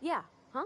Yeah, huh?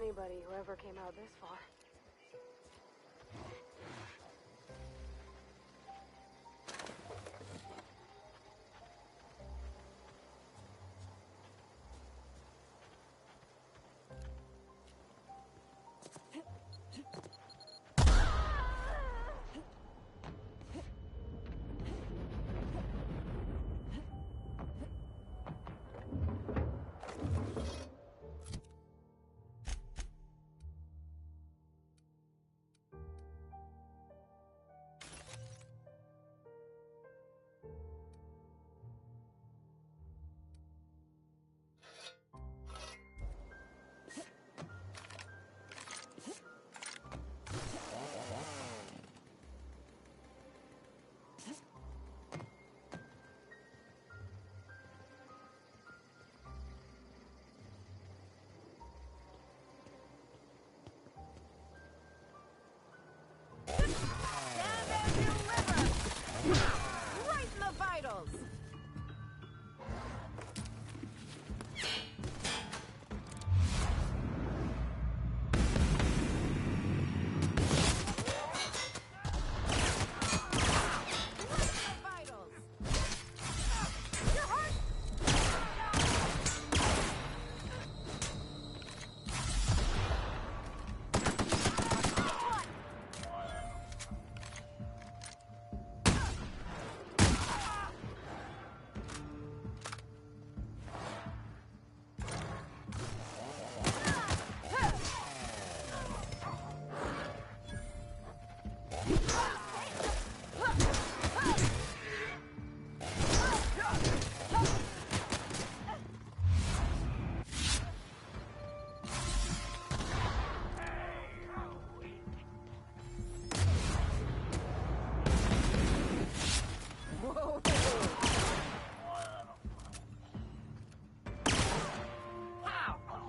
anybody who ever came out this far.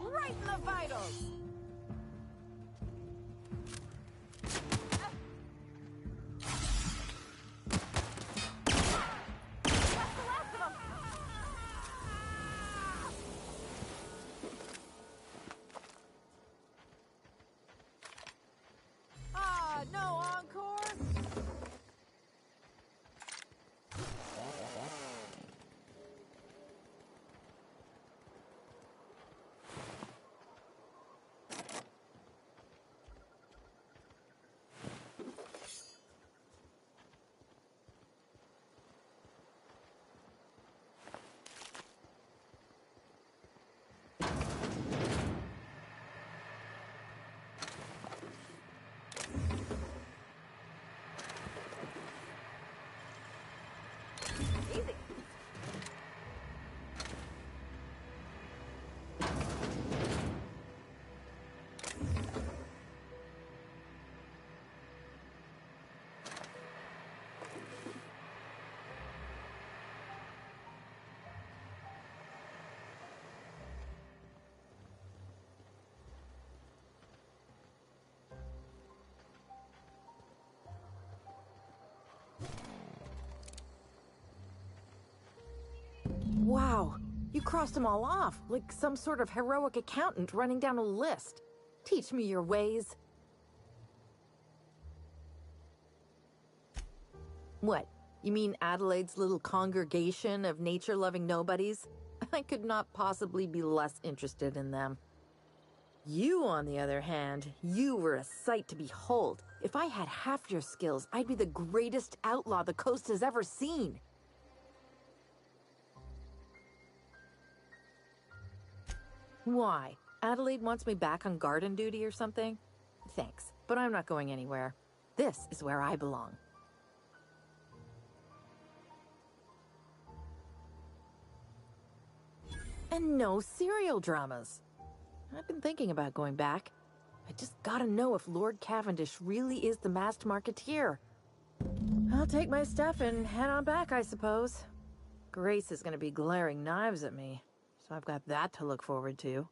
Right in the vitals! Right in the vitals! That's the last of them! Ah, no encore? Easy. Wow, you crossed them all off, like some sort of heroic accountant running down a list. Teach me your ways. What? You mean Adelaide's little congregation of nature-loving nobodies? I could not possibly be less interested in them. You, on the other hand, you were a sight to behold. If I had half your skills, I'd be the greatest outlaw the coast has ever seen. Why? Adelaide wants me back on garden duty or something? Thanks, but I'm not going anywhere. This is where I belong. And no serial dramas. I've been thinking about going back. I just gotta know if Lord Cavendish really is the masked marketeer. I'll take my stuff and head on back, I suppose. Grace is gonna be glaring knives at me, so I've got that to look forward to.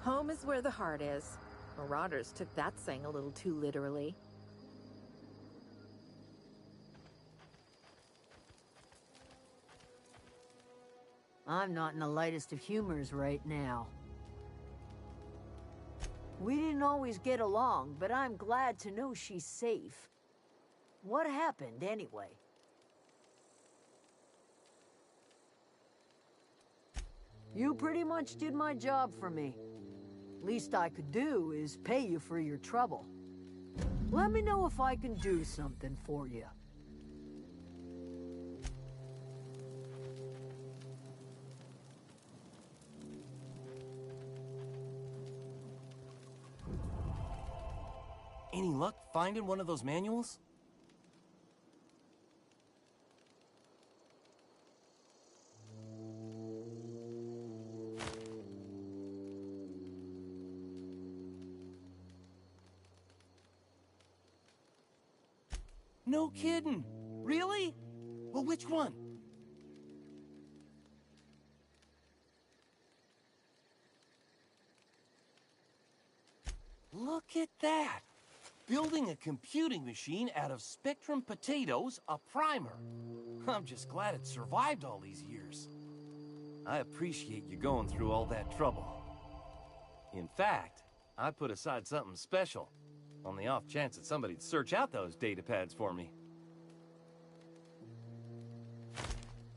Home is where the heart is. Marauders took that saying a little too literally. I'm not in the lightest of humors right now. We didn't always get along, but I'm glad to know she's safe. What happened, anyway? You pretty much did my job for me. Least I could do is pay you for your trouble. Let me know if I can do something for you. Any luck finding one of those manuals? No kidding. Really? Well, which one? Look at that. Building a computing machine out of Spectrum potatoes, a primer. I'm just glad it survived all these years. I appreciate you going through all that trouble. In fact, I put aside something special, on the off chance that somebody'd search out those data pads for me.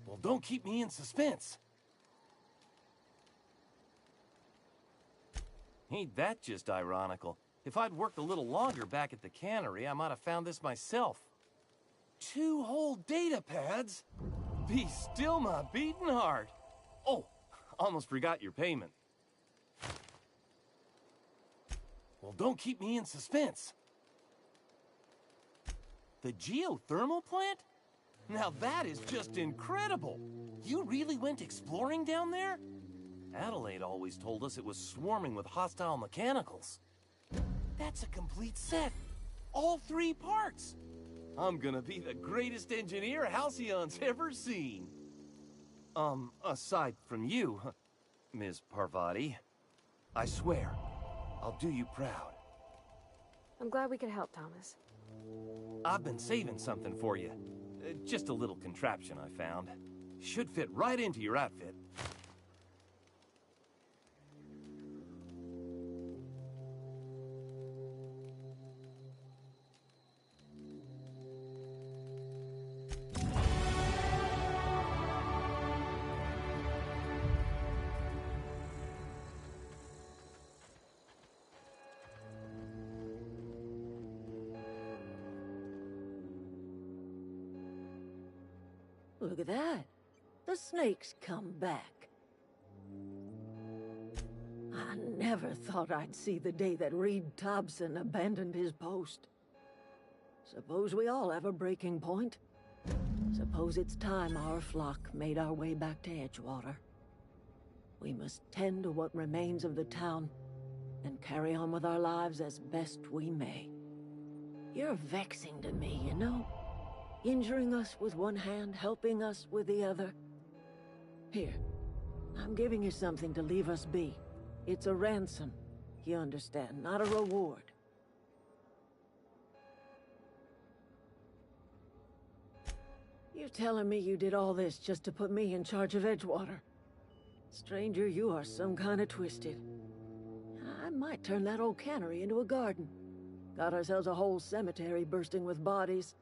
Well, don't keep me in suspense. Ain't that just ironical? If I'd worked a little longer back at the cannery, I might have found this myself. 2 whole data pads? Be still my beating heart. Oh, almost forgot your payment. Well, don't keep me in suspense. The geothermal plant? Now that is just incredible. You really went exploring down there? Adelaide always told us it was swarming with hostile mechanicals. That's a complete set. All 3 parts. I'm gonna be the greatest engineer Halcyon's ever seen. Aside from you, Ms. Parvati, I swear, I'll do you proud. I'm glad we could help, Thomas. I've been saving something for you. Just a little contraption I found. Should fit right into your outfit. Look at that. The snake's come back. I never thought I'd see the day that Reed Thompson abandoned his post. Suppose we all have a breaking point. Suppose it's time our flock made our way back to Edgewater. We must tend to what remains of the town and carry on with our lives as best we may. You're vexing to me, you know? Injuring us with one hand, helping us with the other. Here, I'm giving you something to leave us be. It's a ransom, you understand, not a reward. You're telling me you did all this just to put me in charge of Edgewater? Stranger, you are some kind of twisted. I might turn that old cannery into a garden. Got ourselves a whole cemetery bursting with bodies.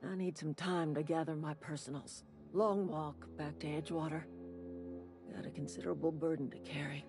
I need some time to gather my personals. Long walk back to Edgewater. Got a considerable burden to carry.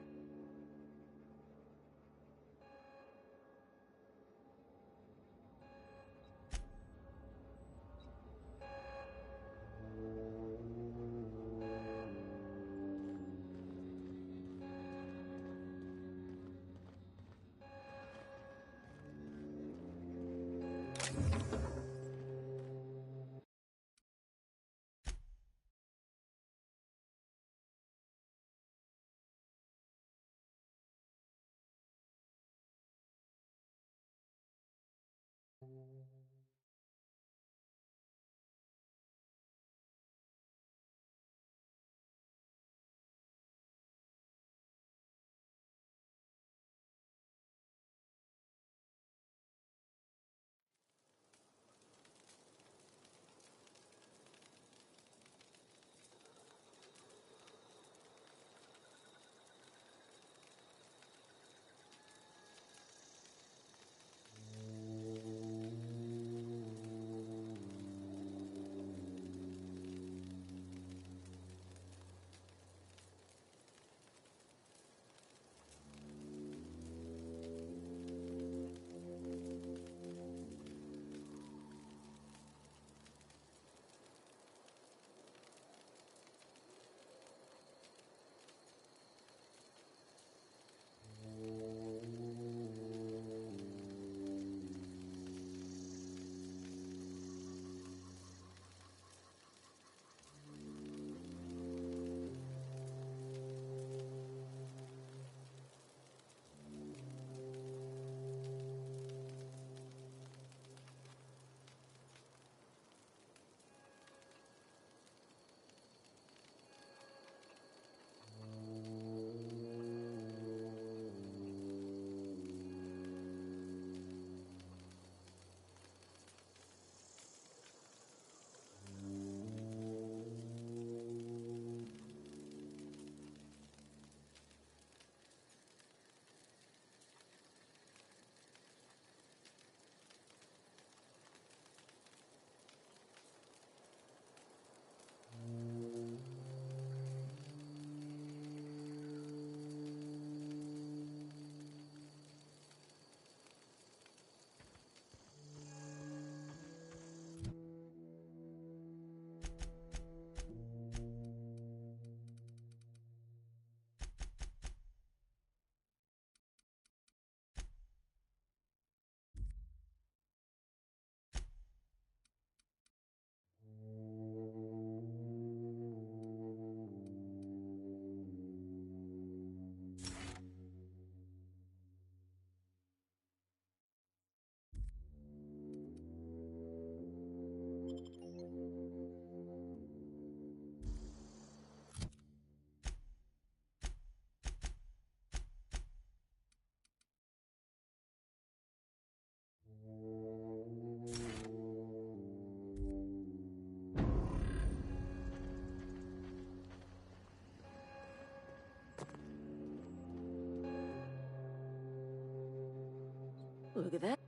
Look at that.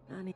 Honey.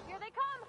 Here they come!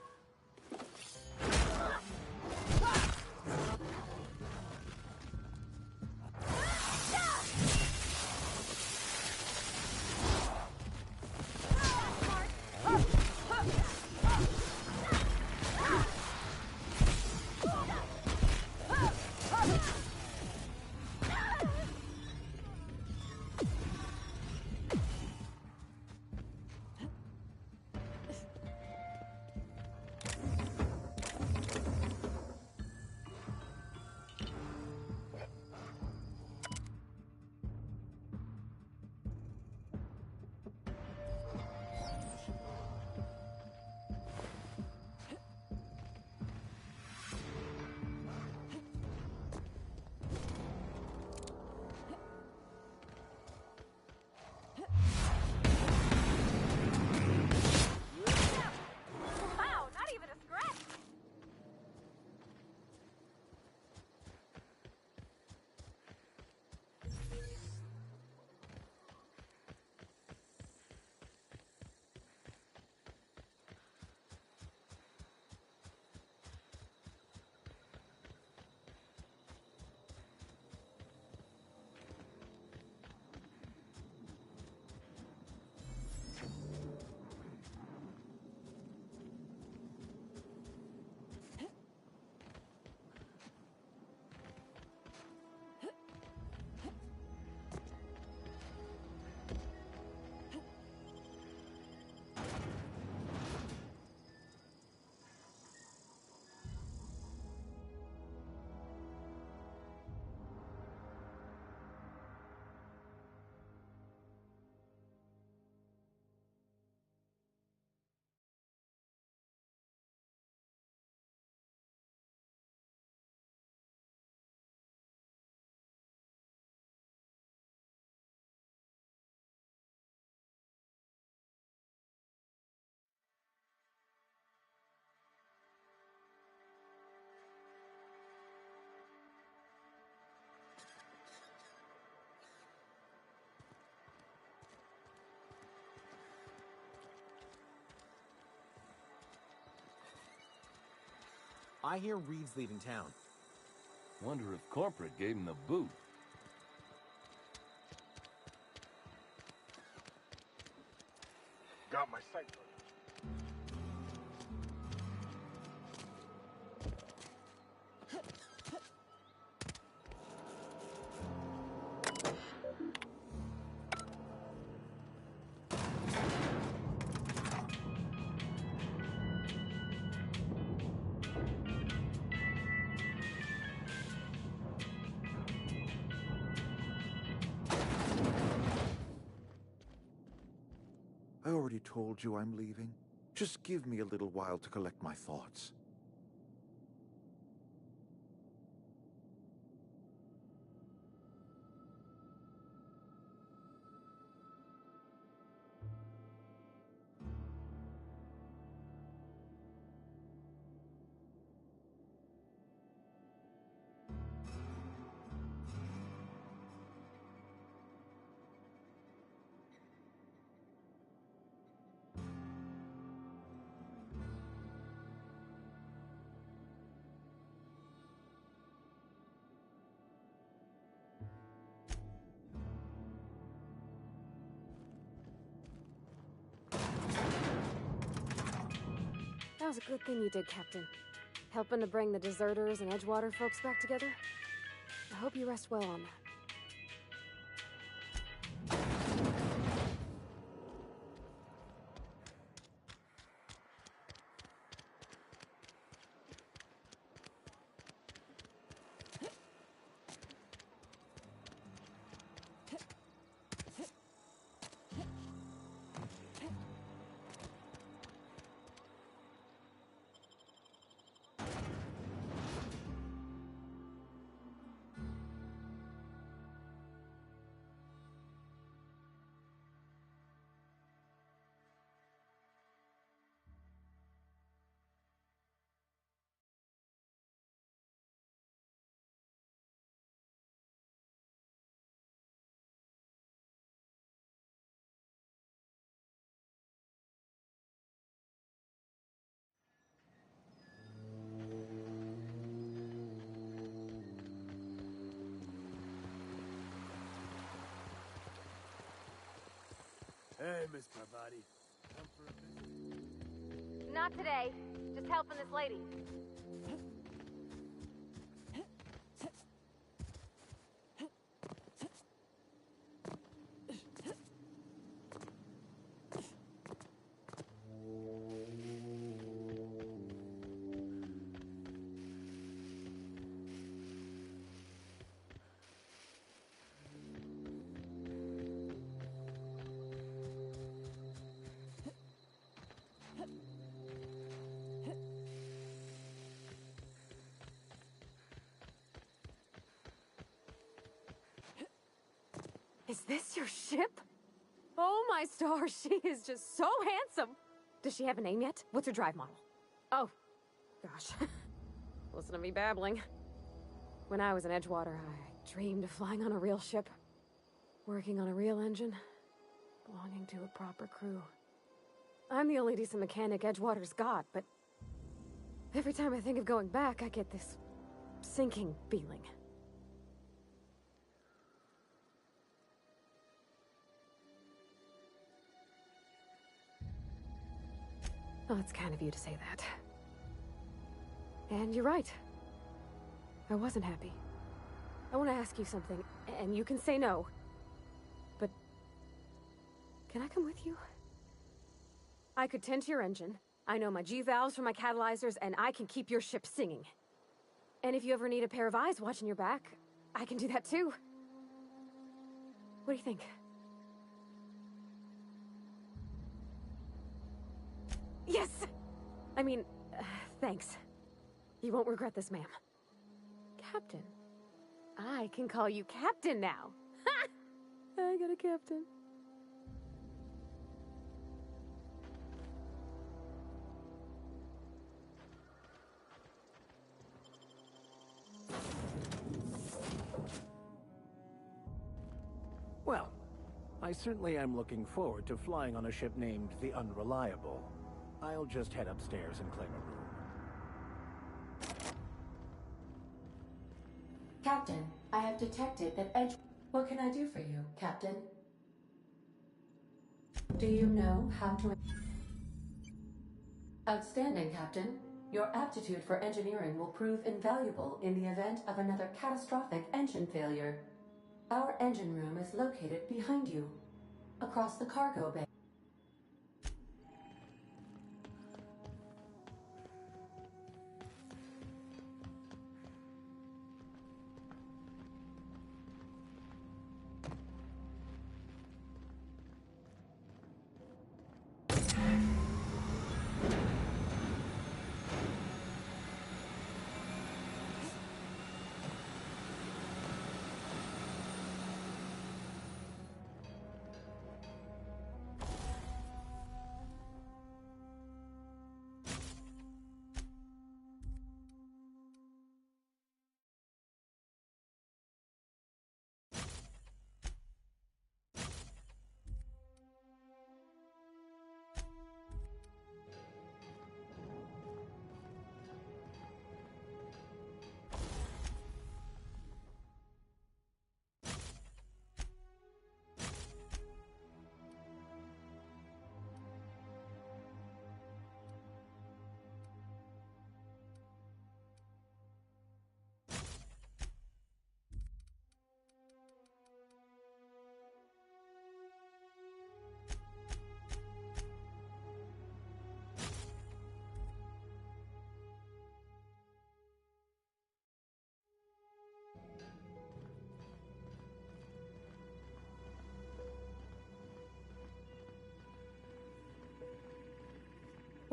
Wow, not even a scratch! I hear Reed's leaving town. Wonder if corporate gave him the boot. Got my sight on I already told you I'm leaving. Just give me a little while to collect my thoughts. That was a good thing you did, Captain. Helping to bring the deserters and Edgewater folks back together. I hope you rest well on that. Hey, Miss Parvati. Come for a visit? Not today. Just helping this lady. Is this your ship? Oh my stars, she is just so handsome. Does she have a name yet? What's her drive model? Oh, gosh. Listen to me babbling. When I was in Edgewater, I dreamed of flying on a real ship, working on a real engine, belonging to a proper crew. I'm the only decent mechanic Edgewater's got, but every time I think of going back, I get this sinking feeling. Oh, it's kind of you to say that. And you're right. I wasn't happy. I want to ask you something, and you can say no. But can I come with you? I could tend to your engine. I know my G-valves for my catalyzers, and I can keep your ship singing. And if you ever need a pair of eyes watching your back, I can do that too. What do you think? Yes! I mean, thanks. You won't regret this, ma'am. Captain. I can call you Captain now. Ha! I got a captain. Well, I certainly am looking forward to flying on a ship named the Unreliable. I'll just head upstairs and claim a room. Captain, I have detected that Edge... What can I do for you, Captain? Do you know how to... Outstanding, Captain. Your aptitude for engineering will prove invaluable in the event of another catastrophic engine failure. Our engine room is located behind you, across the cargo bay.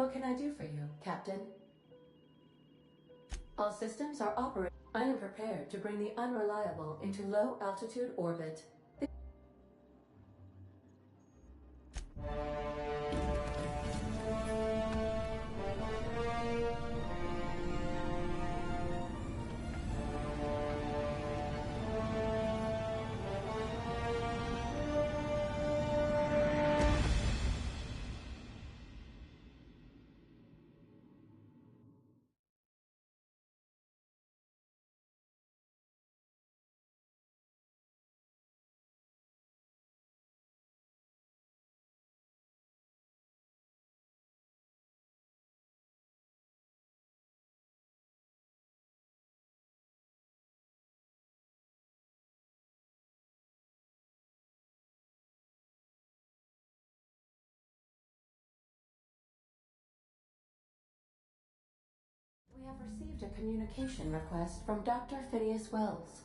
What can I do for you, Captain? All systems are operating. I am prepared to bring the Unreliable into low-altitude orbit. We have received a communication request from Dr. Phineas Wells.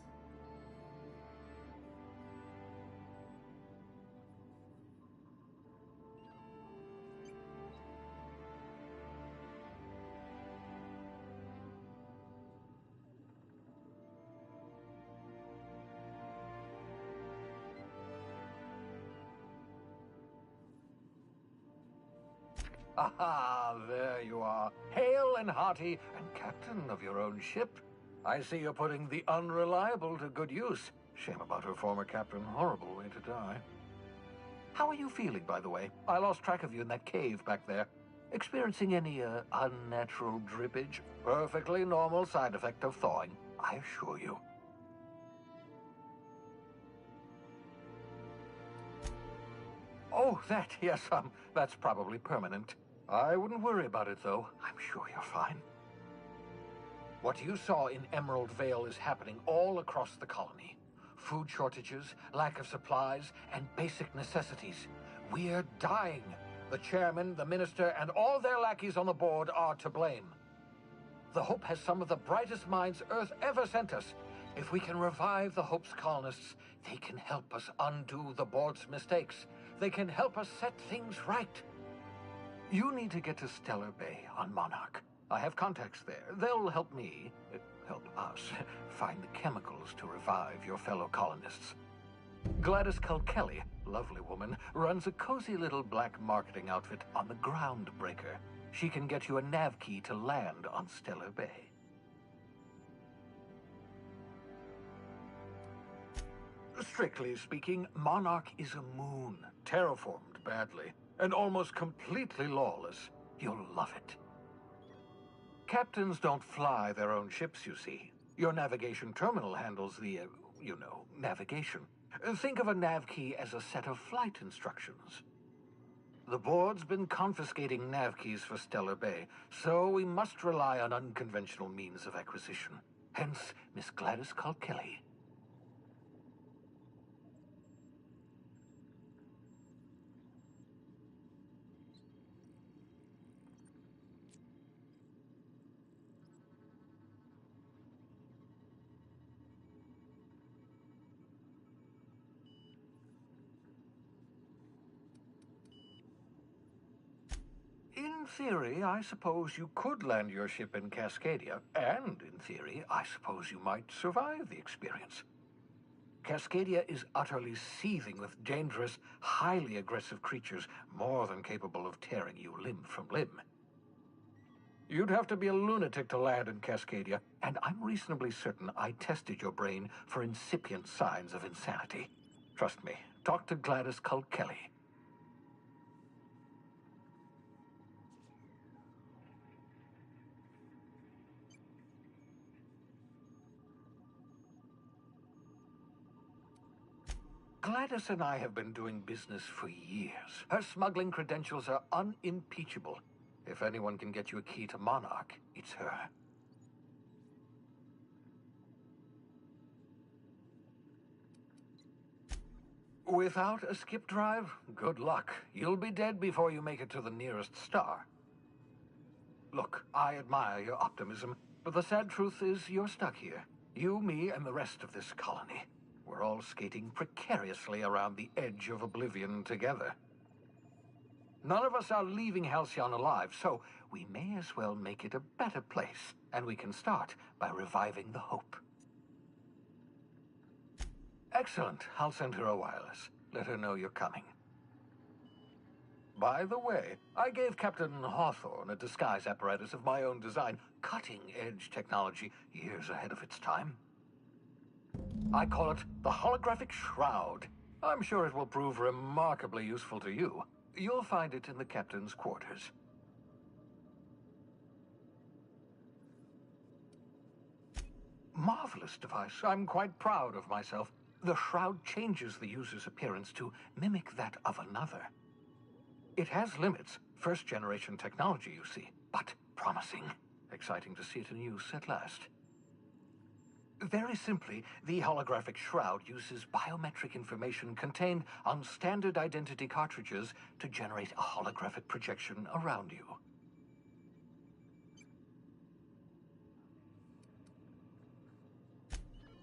Aha, there you are. Hale and hearty, and captain of your own ship. I see you're putting the Unreliable to good use. Shame about her former captain. Horrible way to die. How are you feeling, by the way? I lost track of you in that cave back there. Experiencing any, unnatural drippage? Perfectly normal side effect of thawing, I assure you. Oh, that, yes, that's probably permanent. I wouldn't worry about it, though. I'm sure you're fine. What you saw in Emerald Vale is happening all across the colony. Food shortages, lack of supplies, and basic necessities. We're dying. The chairman, the minister, and all their lackeys on the board are to blame. The Hope has some of the brightest minds Earth ever sent us. If we can revive the Hope's colonists, they can help us undo the board's mistakes. They can help us set things right. You need to get to Stellar Bay on Monarch. I have contacts there. They'll help me, help us, find the chemicals to revive your fellow colonists. Gladys Culkelly, lovely woman, runs a cozy little black marketing outfit on the Groundbreaker. She can get you a nav key to land on Stellar Bay. Strictly speaking, Monarch is a moon, terraformed badly, and almost completely lawless. You'll love it. Captains don't fly their own ships, you see. Your navigation terminal handles the, navigation. Think of a nav key as a set of flight instructions. The board's been confiscating nav keys for Stellar Bay, so we must rely on unconventional means of acquisition. Hence, Miss Gladys Culkelly. In theory, I suppose you could land your ship in Cascadia, and in theory, I suppose you might survive the experience. Cascadia is utterly seething with dangerous, highly aggressive creatures, more than capable of tearing you limb from limb. You'd have to be a lunatic to land in Cascadia, and I'm reasonably certain I tested your brain for incipient signs of insanity. Trust me, talk to Gladys Culkelly. Gladys and I have been doing business for years. Her smuggling credentials are unimpeachable. If anyone can get you a key to Monarch, it's her. Without a skip drive, good luck. You'll be dead before you make it to the nearest star. Look, I admire your optimism, but the sad truth is you're stuck here. You, me, and the rest of this colony. We're all skating precariously around the edge of oblivion together. None of us are leaving Halcyon alive, so we may as well make it a better place. And we can start by reviving the hope. Excellent. I'll send her a wireless. Let her know you're coming. By the way, I gave Captain Hawthorne a disguise apparatus of my own design, cutting-edge technology, years ahead of its time. I call it the Holographic Shroud. I'm sure it will prove remarkably useful to you. You'll find it in the captain's quarters. Marvelous device. I'm quite proud of myself. The shroud changes the user's appearance to mimic that of another. It has limits. First-generation technology, you see, but promising. Exciting to see it in use at last. Very simply, the holographic shroud uses biometric information contained on standard identity cartridges to generate a holographic projection around you.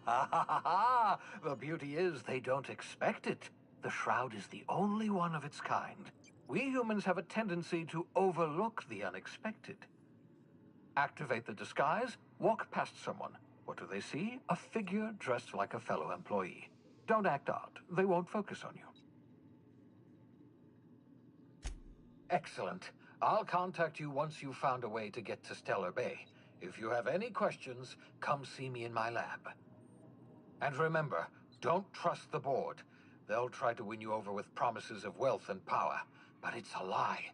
Ha ha ha ha! The beauty is they don't expect it. The shroud is the only one of its kind. We humans have a tendency to overlook the unexpected. Activate the disguise, walk past someone. What do they see? A figure dressed like a fellow employee. Don't act odd. They won't focus on you. Excellent. I'll contact you once you've found a way to get to Stellar Bay. If you have any questions, come see me in my lab. And remember, don't trust the board. They'll try to win you over with promises of wealth and power, but it's a lie.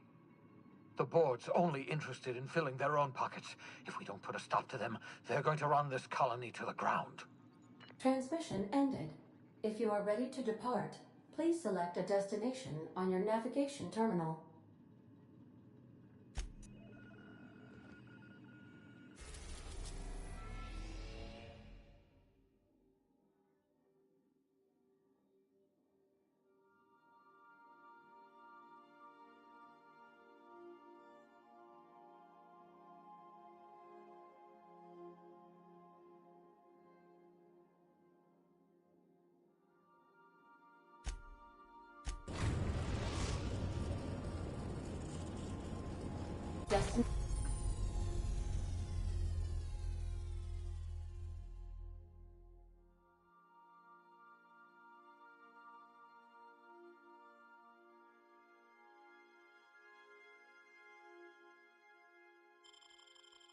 The board's only interested in filling their own pockets. If we don't put a stop to them, they're going to run this colony to the ground. Transmission ended. If you are ready to depart, please select a destination on your navigation terminal.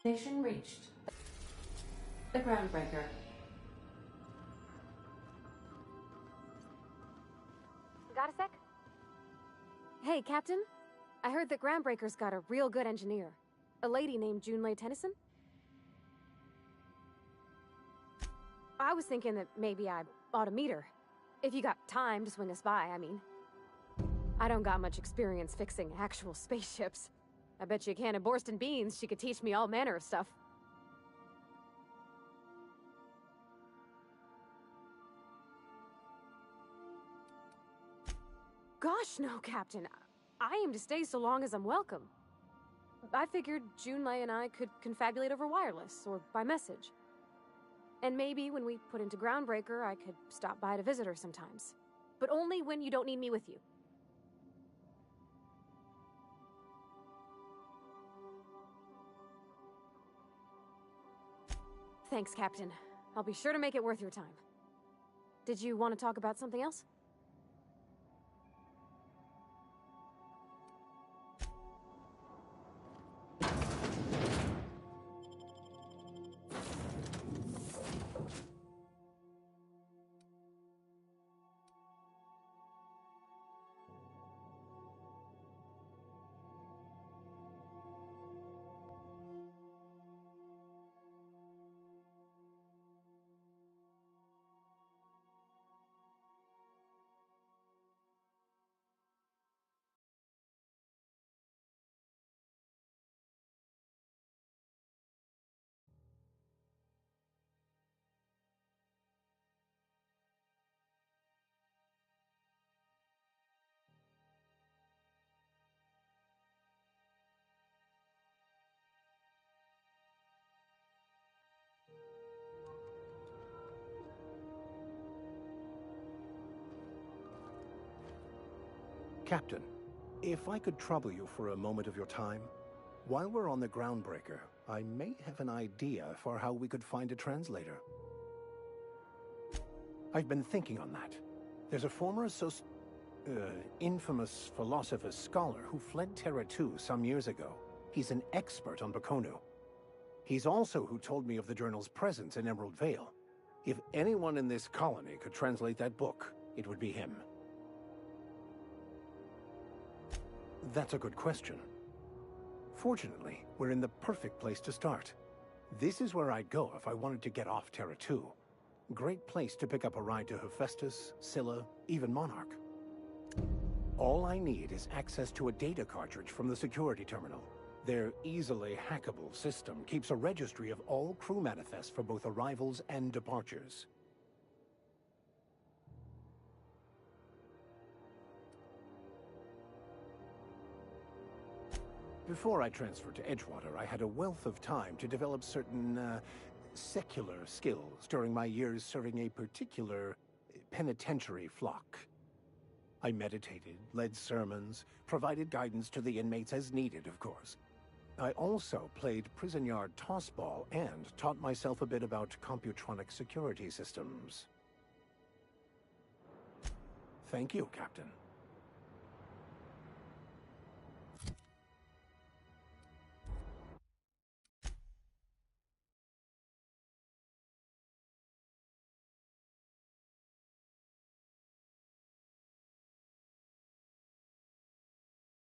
Destination reached. The Groundbreaker. Got a sec? Hey, Captain. I heard that Groundbreaker's got a real good engineer. A lady named Junlei Tennyson. I was thinking that maybe I ought to meet her. If you got time to swing us by, I mean. I don't got much experience fixing actual spaceships. I bet you a can of Borston beans she could teach me all manner of stuff. Gosh, no, Captain. I aim to stay so long as I'm welcome. I figured Junlei and I could confabulate over wireless or by message. And maybe when we put into Groundbreaker, I could stop by to visit her sometimes. But only when you don't need me with you. Thanks, Captain. I'll be sure to make it worth your time. Did you want to talk about something else? Captain, If I could trouble you for a moment of your time, while we're on the Groundbreaker, I may have an idea for how we could find a translator. I've been thinking on that. There's a former infamous philosopher scholar who fled Terra 2 some years ago. He's an expert on Bakonu. He's also who told me of the journal's presence in Emerald Vale. If anyone in this colony could translate that book, it would be him. That's a good question. Fortunately, we're in the perfect place to start. This is where I'd go if I wanted to get off Terra 2. Great place to pick up a ride to Hephaestus, Scylla, even Monarch. All I need is access to a data cartridge from the security terminal. Their easily hackable system keeps a registry of all crew manifests for both arrivals and departures. Before I transferred to Edgewater, I had a wealth of time to develop certain, secular skills during my years serving a particular penitentiary flock. I meditated, led sermons, provided guidance to the inmates as needed, of course. I also played prison yard tossball and taught myself a bit about computronic security systems. Thank you, Captain.